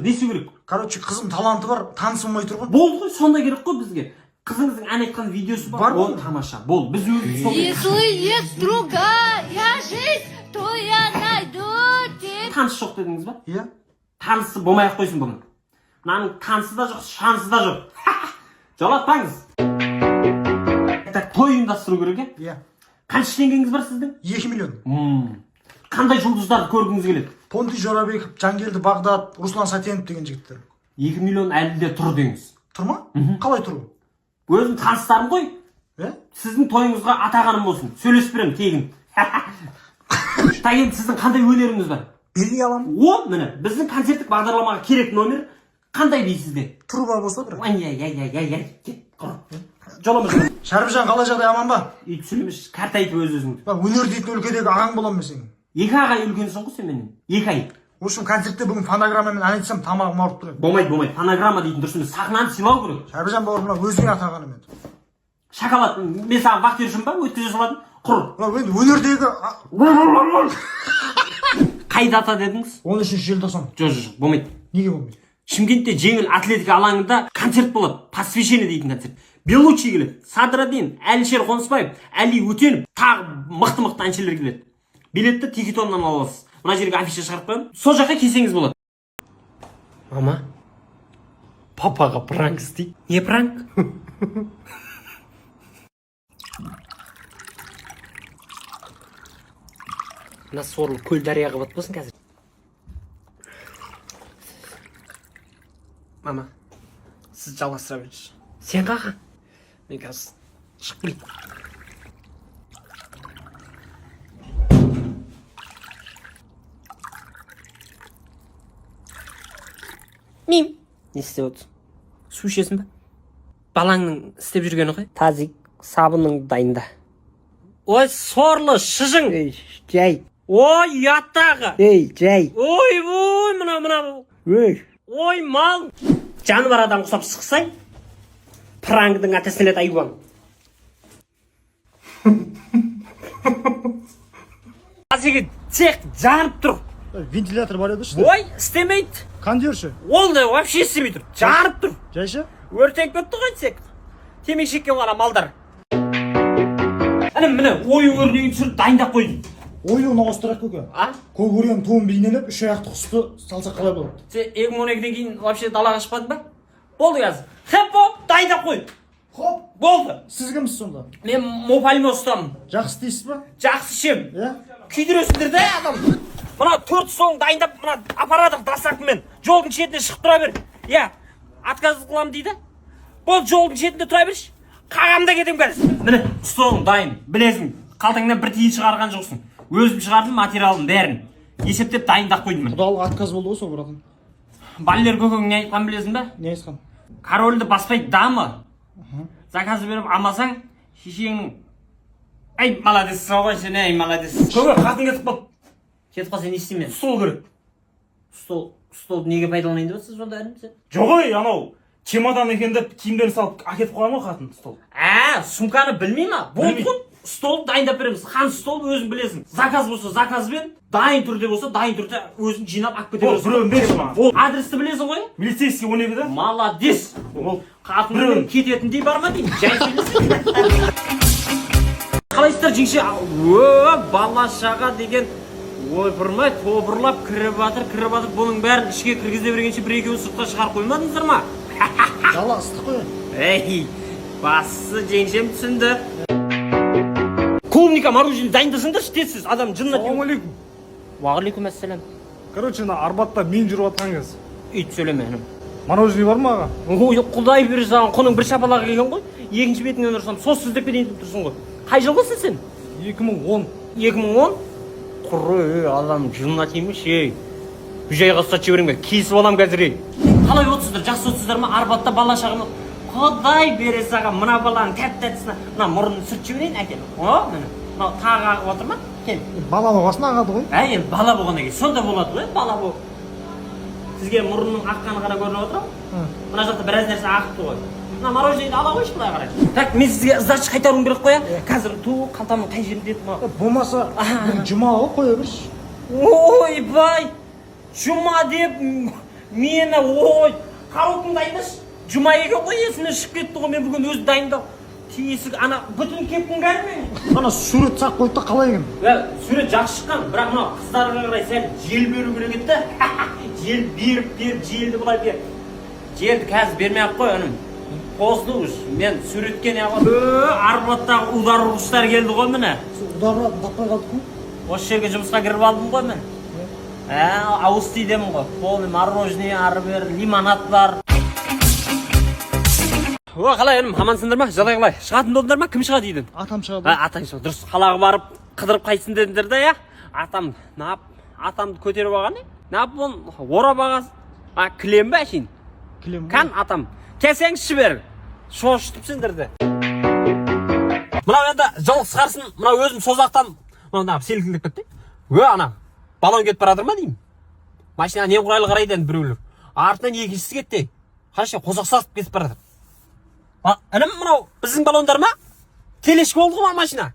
десу керек. Короче, қызым таланты бар, таныс болмай тұр ғой. Болды ғой, сонда керек қой бізге. Қызыңыздың ән айтқан видеосы бар. Ол тамаша. Бол, біз өзіміз сол. Если есть другая жизнь, то я найду тебя. Таныс жоқ дедіңіз ба? Иә. Танысы болмай-ақ қойсын бұның. Мынаның танысы да жоқ, шансы да жоқ. Жолатпаңыз. Той ұйымдастыру керек, Иә. Қанша теңгеңіз бар сіздің? 2 миллион. Қандай жұлдыздарды көргіңіз келеді? Понти Жорабеков, Жангелді Бағдат, Руслан Сатенов деген жігіттер. 2 миллион әлі де тұр деңіз. Тұр ма? Қалай тұр? Өзім таныстарым ғой. Сіздің тойыңызға атағаным болсын. Сөйлесіп беремін тегін. Тайын, сіздің қандай өнеріңіз бар? Билей аламын. О, міне, біздің концерттік бағдарламаға керек номер қандай дейсізде? Труба болса бір. Жоламыз. Шәріпжан, қалай жағдай, аман ба? Үй түсілемеш, картайтып өз-өзіңді. Өнер дейтін өлкедегі ағаң боламын мен сенің. 2 ағай үлкенсің ғой сен менен. 2 ай. В общем, концертте бүгін фонограммамен ән айтсам тамағым ауырып тұр. Болмайды. Фонограмма дейтін дұрыс емес. Сахнаны сыйлау керек. Шәріпжан бауырым, мына өзіңе атағаны мен. Шоколад, мен саған вақтер үшін ба өткізе салатын? Құр. Енді өнердегі... Қай дата дедіңіз? 13 желтоқсан. Жоқ, болмайды. Неге болмайды? Шымкентте жеңіл атлетика алаңында концерт болады. Посвящение дейтін концерт. Белучи келеді, Садрадин, Әлішер Қонысбаев, Әли Өтенов, тағы мықты әншілер келеді. Билетті Тикетоннан аласыз. Мына жерге афиша шығарып қоямын. Сол жаққа келсеңіз болады. Мама, папаға пранк істейді. Не пранк? Мына сорлы көл дарияға батпасын қазір. Мама, сіз жалғастыра беріңізші. Сен қаға? Мен қазір шығып келейін. Мим. Не істеп отырсың? Су ішесің ба? Балаңның істеп жүргені ғой? Тазик, сабының дайында. Ой, сорлы, шыжың. Жай. Ой, ұяттағы. Жай. Ой, мына. Ой, мал. Жаны бар адам құсап шықсай, праңдың атасына айуан. Азеге цех жанып тұр. Вентилятор бар еді шықты. Ой, істемейді. Кондер ше? Ол да вообще істемей тұр. Жанып тұр. Жайша? Өртеніп кетті ғой цех. Темекі шеккен ғана малдар. Міне, ою өрнегін түсіріп дайындап қойдым. Оюны ауыстырайық көке. Көк өрен туын бейнелеп, 3 аяқты құсты салсақ қалай болады? Сен 2012-ден кейін вообще далаға шықпадың ба? Болды қазір. Хеппо, дайындап қой. Хоп, болды. Сіз кімсіз сонда? Мен мопалме ұстамын. Жақсы дейсіз ба? Жақсы ішем. Күйдіресіңдер де адам. Мына 4 соң дайындап, мына аппаратым дастақпымен жолдың шетіне шығып тұра бер. Отказ қыламын дейді. Бол жолдың шетінде тұра берші. Қағамда кетем қазір. Міне, столың дайын. Білесің, қалтаңнан бір тиын шығарған жоқсың. Өзім шығардым материалын бәрін. Есептеп дайындап қойдым. Құдалық отказ болды ғой сол братан. Баллер көкең не айтқан білесің ба? Не айтқан? Корольді баспайды дамы. Заказы беріп алмасаң, шешеңнің ай молодец ғой сен, ай молодец. Көке, қатын кетіп қалды. Кетіп қалса не істеймін? Стол керек. Столды неге пайдаланайын деп отырсыз сонда әлі? Жоқ ой, анау чемодан екен деп киімдерін салып әкетіп қойған ғой қатын стол. Сумканы білмей ма? Болды ғой. Стол дайындап береміз. Хан стол өзің білесің. Заказ болса заказбен, дайын түрде болса дайын түрде өзің жинап алып кете бересің. Біреуін берші маған. Адресті білесің ғой? Милицейский 12-де. Молодец. Қатынмен кететіндей бар ма деймін? Жай сөйлесің. Қалайсыздар жеңше? Бала-шаға деген ойпырмай тобырлап кіріп жатыр. Бұның бәрін ішке кіргізе бергенше бір екеуі сыртқа шығарып қоймадыңыздар ма? Дала ыстық қой. Басы жеңшем түсінді. Клубника мороженое дайындасыңдаршы тезсіз, адам жынына тиіп. Ассалаумалейкум. Уағалейкум ассалам. Короче, Арбатта мен жүріп жатқан кез. Үйт сөйлеме інім. Мороженое бар ма аға? Ой, құдай бере саған, құның бір шапалағы келген ғой. Екінші бетіңнен ұрсам, сосыз деп кетейін деп тұрсың ғой. Қай жылғысың сен? 2010. 2010? Құры, адам жынына тиемеш, Үжайға ұстат жіберіңбе, кейсіп алам қазір. Қалай отсыздар, жақсы отсыздар ма? Арбатта бала шағымы. Құдай бере саған, мына баланың тәп-тәтісіне, мына мұрнын сүрт жіберейін, әкел. Міне, мына тағы ағып отыр ма? Кел. Бала болғасын ағады ғой. Енді бала болғаннан кейін сонда болады ғой, бала бол. Сізге мұрнның аққаны ғана көрініп отыр ма? Мына жақта біраз нәрсе ағыпты ғой. Мына мороженеді ала қойшы былай қарай. Так, мен сізге сдача қайтаруым керек қой. Қазір қалтамның қай жерінде еді ма? Болмаса, жұма ғой қоя берші. Ойбай! Жұма деп Мені ой, қараудың дайындашы. Жұма екен ғой есімнен шығып кетті ғой, мен бүгін өзі дайындау. Тесік, ана бүтін кептің бәрі мен. Ана сурет сақ қойды да қалай екен? Сурет жақсы шыққан, бірақ мына қыздарға қарай сәл жел беру керек еді да. Жел беріп, желді бұлай бер. Желді қазір бермей-ақ қой, інім. Қозды ұш, мен суретке не алам. Арбаттағы удар ұрғыштар келді ғой міне. Ударға таппай қалдық қой? Осы жерге жұмысқа кіріп алдым ғой мен. Ауыз тидемін ғой. Полный мороженое, ары бер, лимонад бар. О, қалай інім, амансыңдар ма? Жағдай қалай? Шығатын болдыңдар ма? Кім шығады үйден? Атам шығады. Атаң шығады. Дұрыс. Қалаға барып қыдырып қайтсын дедіңдер да, я? Атам, атамды көтеріп алған, нап оны орап ағасы. Кілем бе әшейін? Кілем бе? Қан атам. Кәсеңші бер. Шошытып сендерді. Мынау енді жол қысқарсын, мынау өзім созақтан мынау селкілдеп кетті. Ана, балон кетіп барадыр ма деймін? Машина немқұрайлы қарайды енді біреулер. Артынан екіншісі кетті. Қарашы, қозақ сатып кетіп барадыр. Інім, мынау біздің балондар ма? Телешкі болды ғой машина.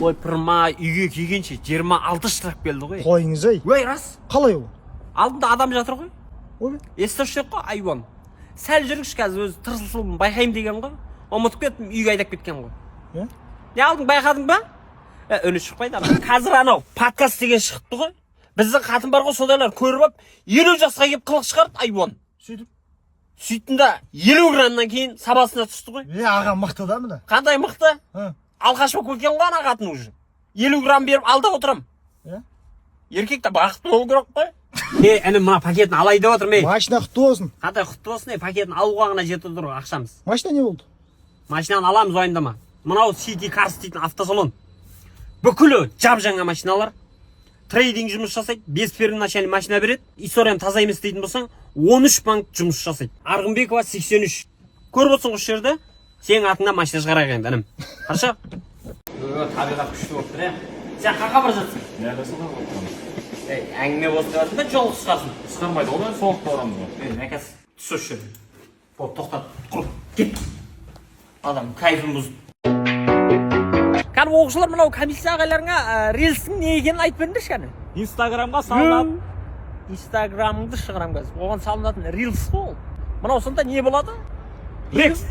Ой, пырма үйге келгенше 26 штраф келді ғой. Қойыңыз ей. Ой, рас. Қалай ол? Алдында адам жатыр ғой. Ой. Естірші қой, айуан. Сәл жүргіш қазір өзі тырсылсылын байқаймын деген ғой. Ұмытып кеттім, үйге айдап кеткен ғой. Не алдың, байқадың ба? Үні шықпайды. Қазір анау подкаст деген шығыпты ғой. Біздің қатын бар ғой, содайлар көріп ап 50 жасқа келіп қылық шығарды, айуан. Сөйттім да 50 граммнан кейін сабасына түсті ғой. Аға мықты да міне. Қандай мықты? Алқаш болып кеткен ғой ана қатын уже. 50 грамм беріп алда отырам. Еркек та бақытты болу керек қой. Інім, мына пакетін алай деп отырмын. Машина құтты болсын. Қандай құтты болсын, пакетін алуға ғана жетіп тұр ақшамыз. Машина не болды? Машинаны аламыз уайымдама. Мынау City Cars дейтін автосалон. Бүкілі жап-жаңа машиналар. Трейдинг жұмыс жасайды, 5 первоначальный машина береді. Историям таза емес дейтін болсаң, 13 банк жұмыс жасайды. Арғынбекова 83. Көріп отырсың осы жерде, сенің атыңда машина шығарайық енді, інім. Қарашы? Табиғат күшті болып тұр, Сен қаққа бара жатсың? Әңгіме болсын деп жатырмын да, жол қысқарсын. Қысқармайды, одан соғып барамыз ғой. Мәкәс, түс осы жерден. Болды, тоқтат, құрып, кет. Адам кайфын бұзды. Кәні оқушылар, мынау комиссия ағайларыңа рельстің не екенін айтып беріңдерші кәні. Инстаграмға салынады. Инстаграмыңды шығарам қазір. Оған салынатын рилс қой ол. Мынау сонда не болады? Рекс.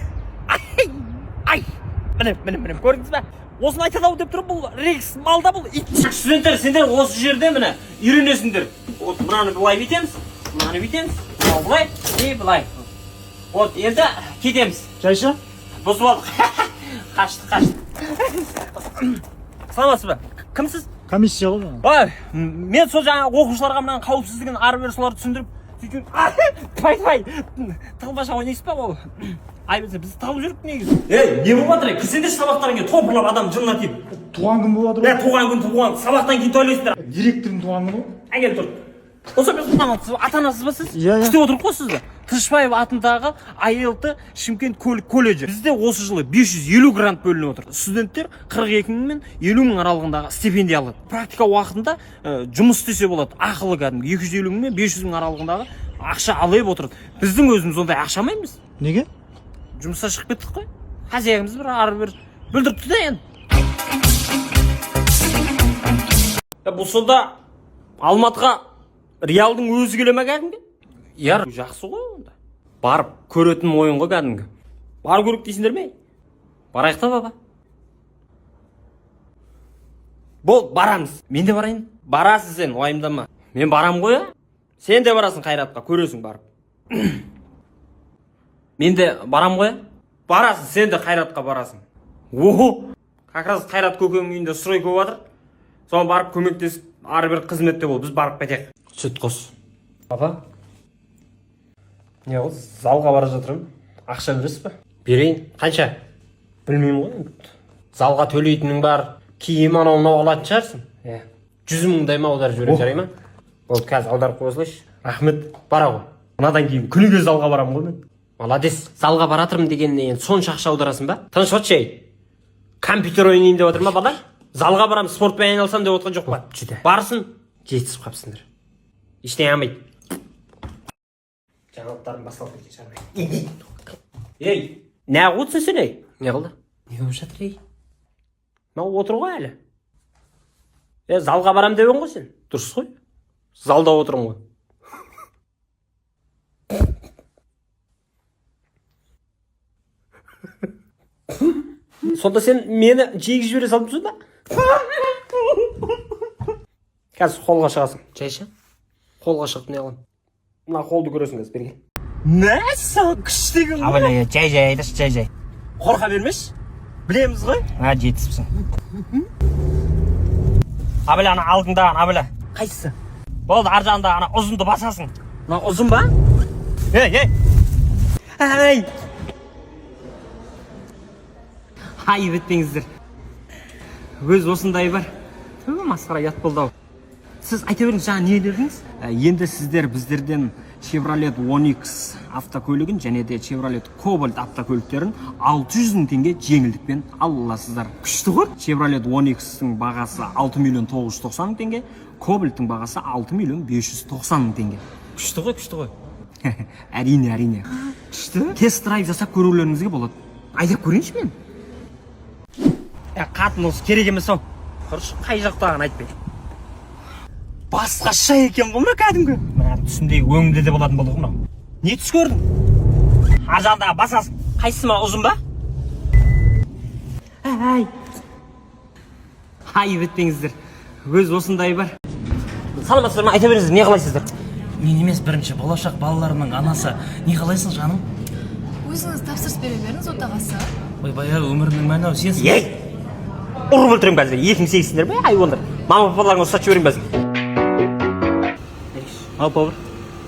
Ай! Мінім, көрдіңіз бе? Осыны айтады ау деп тұрып, бұл рекс малда бұл. Студенттер, сендер осы жерде міне үйренесіңдер. Вот мынаны былай бетеміз, мынаны бетеміз, мынау былай, былай. Вот енді кетеміз. Жайша? Бұзып алдық. Қашты. Саламатсыз ба? Кімсіз? Комиссия ғой. Ой, мен сол жаңа оқушыларға мынаның қауіпсіздігін ары бері соларды түсіндіріп, сөйтіп, пай, тығылмаша ойнайсыз ба ол? Ай, біз тығылып жүріп негізі. Не болып жатыр? Кірсеңдерші сабақтан кейін топырлап адам жылына тиіп. Туған күн болып жатыр. Туған күн, сабақтан кейін тойлайсыздар. Директордың туған күні ғой. Әкел тұр. Осы біз ата-анасыз ба сіз? Иә. Күтіп отырып қой сізді. Тышбаев атындағы АЕЛТ Шымкент колледжі. Бізде осы жылы 550 грант бөлініп отыр. Студенттер 42 мың мен 50 мың аралығындағы стипендия алады. Практика уақытында жұмыс істесе болады. Ақылы кәдімгі 250 мың мен 500 мың аралығындағы ақша алып отырады. Біздің өзіміз ондай ақша алмаймыз. Неге? Жұмысқа шығып кеттік қой. Хозяйкамыз бір ары бір бүлдіріпті да енді. Бұл сонда Алматыға Реалдың өзі келе ме кәдімгі? Яр, жақсы ғой онда. Барып көретін ойын ғой кәдімгі. Бар көрік дейсіңдер ме? Барайық та баба. Бол, барамыз. Мен де барайын. Барасың сен, уайымдама. Мен барам ғой, Сен де барасың Қайратқа, көресің барып. Мен де барам ғой, Барасың, сен де Қайратқа барасың. Охо! Как раз Қайрат көкенің үйінде стройка болып жатыр. Соған барып көмектесіп, ары бір қызметте бол, біз барып кетейік. Сүт қос. Папа? Не ғой, залға бара жатырмын. Ақша бересіз ба? Берейін. Қанша? Білмеймін ғой. Залға төлейтінің бар. Киім анау алатын шығарсың. 100 мыңдай ма аударып жіберем, жарай ма? Болды, қазір аударып қойсылайшы. Рахмет. Бара ғой. Мынадан кейін күніге залға барамын ғой мен. Молодец. Залға баратырмын дегеннен кейін сонша ақша аударасың ба? Тыныш отшы ей. Компьютер ойнайын деп отыр ма бала? Залға барам, спортпен айналсам деп отқан жоқ па? Барсын, жетісіп қапсыңдар. Ештеңе алмайды. Жаңалықтарым басталып кеткен шығар. Ей, не қылсың сен ей? Не қылды? Не болып жатыр ей? Мынау отыр ғой әлі. Залға барам деп едің ғой сен. Дұрыс қой. Залда отырмын ғой. Сонда сен мені жегіп жібере салып жүрсің ба? Қазір қолға шығасың. Жайша. Қолға шығып не қылам? Мына қолды көресің қазір берген. Мәссаған күшті екен. Абайла, жай айташы, жай. Қорқа бермеш. Білеміз ғой? Жетіспісің. Абайла, ана алдыңдаған, Абайла. Қайсысы? Болды, ар жағында ана ұзынды басасың. Мына ұзын ба? Ей! Ай, бітпеңіздер. Өз осындай бар. Масқара ят болды ау. Сіз айта беріңіз, жаңа не дедіңіз? Енді сіздер біздерден Chevrolet Onix автокөлігін және де Chevrolet Cobalt автокөліктерін 600 теңге жеңілдікпен ала аласыздар. Күшті ғой? Chevrolet Onix-тің бағасы 6.990.000 теңге, Cobalt-тың бағасы 6.590.000 теңге. Күшті ғой? Әрине. Күшті? Тест-драйв жасап көрулеріңізге болады. Айдап көрейінші мен? Қатын осы керек емес ау. Құрыш, қай жақтағын айтпай. Басқаша екен бұл ма кәдімгі? Түсімдегі өңімде де болатын болды ғой. Не түс көрдің? Ар жағындағы басасың. Қайсысы ма, ұзын ба? Ай, бітпеңіздер. Өз осындай бар. Саламатсыздар ма? Айта беріңіздер, не қалайсыздар? Мен емес, бірінші болашақ балаларымның анасы. Не қалайсың жаным? Өзіңіз тапсырыс бере беріңіз, отағасы. Ойбай, өмірінің мәні ау, сенсің. Ей! Ұрып өлтірем қазір. 2008-сіңдер ме? Айуандар. Мама папаларыңыз ұстатып жіберейін бәзір. Ал, пауыр.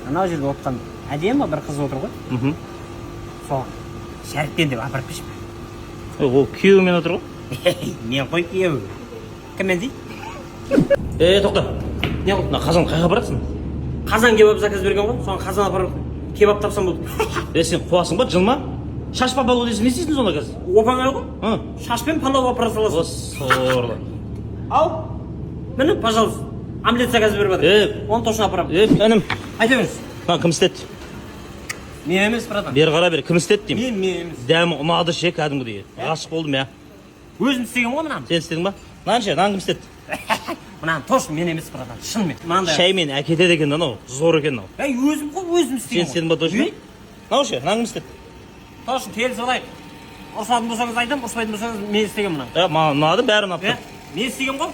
Анау жерде отырған әдемі бір қыз отыр ғой. Сол Шәріптен деп апарып пеш. Ол күйеуімен отыр ғой. Мен қой күйеуі. Кіммен дейді? Тоқта. Не қылды? Қазан қайға барасың? Қазан кебап заказ берген ғой. Соған қазан апарып кебап тапсам болды. Сен қуасың ба, жылма? Шаш папалау дейсің, не істейсің сонда қазір? Опаңа ғой? Шашпен палау апара саласың. Сорлы. Ау, міне, пожалуйста. Омлет заказ беріп жатыр. Оны точно апарам. Інім. Айта беріңіз. Кім істеді? Мен емес, братан. Бері қара бері, кім істеді деймін? Мен емес. Дәмі ұнады ше, кәдімгідей. Ғашық болдым, я. Өзім істеген ғой мынаны. Сен істедің ба? Нан кім істеді? Мынаны точно мен емес, братан. Шынымен. Шаймен әкетеді екен анау, зор екен анау. Өзім ғой, өзім істеген. Сен істедің ба точно? Нау ше, кім істеді? Точно, келіс олайық. Ұрсатын болсаңыз айтам, ұрспайтын болсаңыз мен істеген мынаны. Маған ұнады, бәрі ұнап тұр. Мен істеген ғой.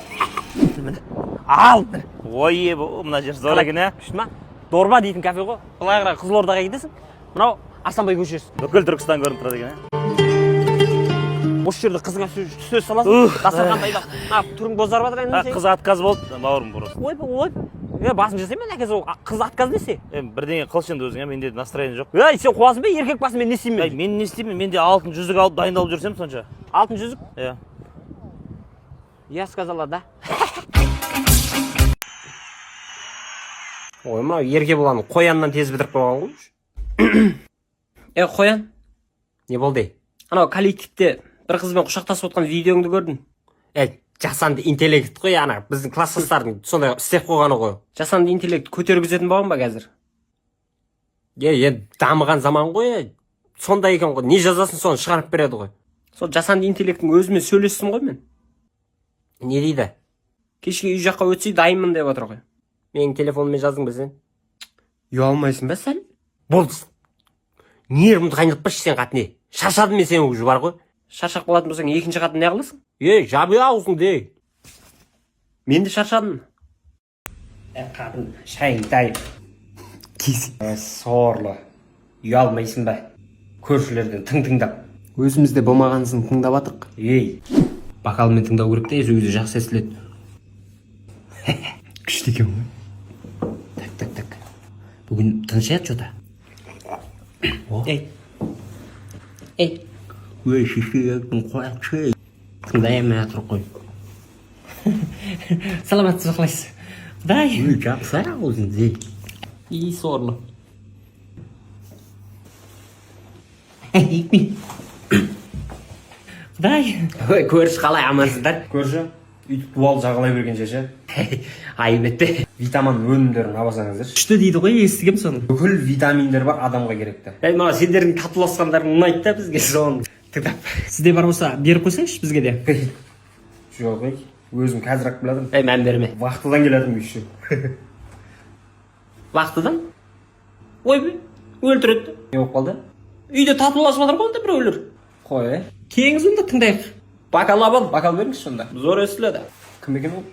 Ал! Ой, мына жер зор екен, ә? Күшті ма? Дорба дейтін кафе ғой. Былай қарай Қызылордаға кетесің. Мынау Арыстанбай көшесі. Бүкіл Түркістан көрініп тұрады екен, ә? Осы жерде қызыңа сөз саласың. Дастарханда айдап. Түрің бозарып жатыр енді. Қыз отказ болды, бауырым бұрыс. Ойбай. Басын жасай ма әкесі, қыз отказ десе? Бірдеңе қылшы енді өзіңе, менде настроение жоқ. Сен қуасың ба, еркек басын мен не істеймін? Мен не істеймін? Мен де алтын жүзік алып дайындалып жүрсем сонша. Алтын жүзік? Иә. Я сказала, да. Ой, мынау ерке боланы қояннан тез бітіріп қойған ғой. Қоян, не болды? Анау коллективте бір қызбен құшақтасып отқан видеоңды көрдім. Жасанды интеллект қой, ана біздің класстастардың сондай істеп қойғаны ғой. Жасанды интеллект көтергізетін болған ба қазір? Дамыған заман ғой. Сондай екен ғой. Не жазасын соны шығарып береді ғой. Сол жасанды интеллекттің өзімен сөйлестім ғой мен. Не дейді? Кешке үй жаққа өтсей дайынмын деп отыр ғой. Менің телефоныммен жаздың ба сен? Ұялмайсың ба сәл? Болды. Нервімді қайнатпашы сен қатыне. Шаршадым мен сен уже бар ғой. Шаршақ болатын болсаң екінші қатын не қыласың? Жабы аузыңды. Мен де шаршадым. Қатын, шайың дайын. Сорлы. Ұялмайсың ба? Көршілерден тыңдап. Өзімізде болмағансын тыңдап атық. Бокалмен тыңдау керек те, өзі жақсы естіледі. Күшті екен ғой. Так. Бүгін тыншайық что-то. Ой, шешегің қояқшы. Тыңдаймын атыр қой. Саламатсыз қалайсыз? Құдай. Жақсы өзіңіз. Сорлы. Құдай. Көрші қалай амансыздар? Көрші? Үйтіп дуал жағалай берген шеше. Айып етті. Витамин өнімдерін алсаңыздар. Күшті дейді ғой, естігем соны. Бүкіл витаминдер бар адамға керекті. Мына сендердің татуласқандарың ұнайды да бізге соны. Тыңдап. Сізде бар болса беріп қойсаңызшы бізге де. Жоқ, өзім қазір-ақ біледім. Мән берме. Вақтыдан келедім еще. Вақтыдан? Ойбай, өлтіреді. Не болып қалды? Үйде татуласып жатыр ғой онда біреулер. Қой, кеңіз онда тыңдайық. Bakal al, bakal vermiş sonda. Zor ösüle de. Kim ekan o?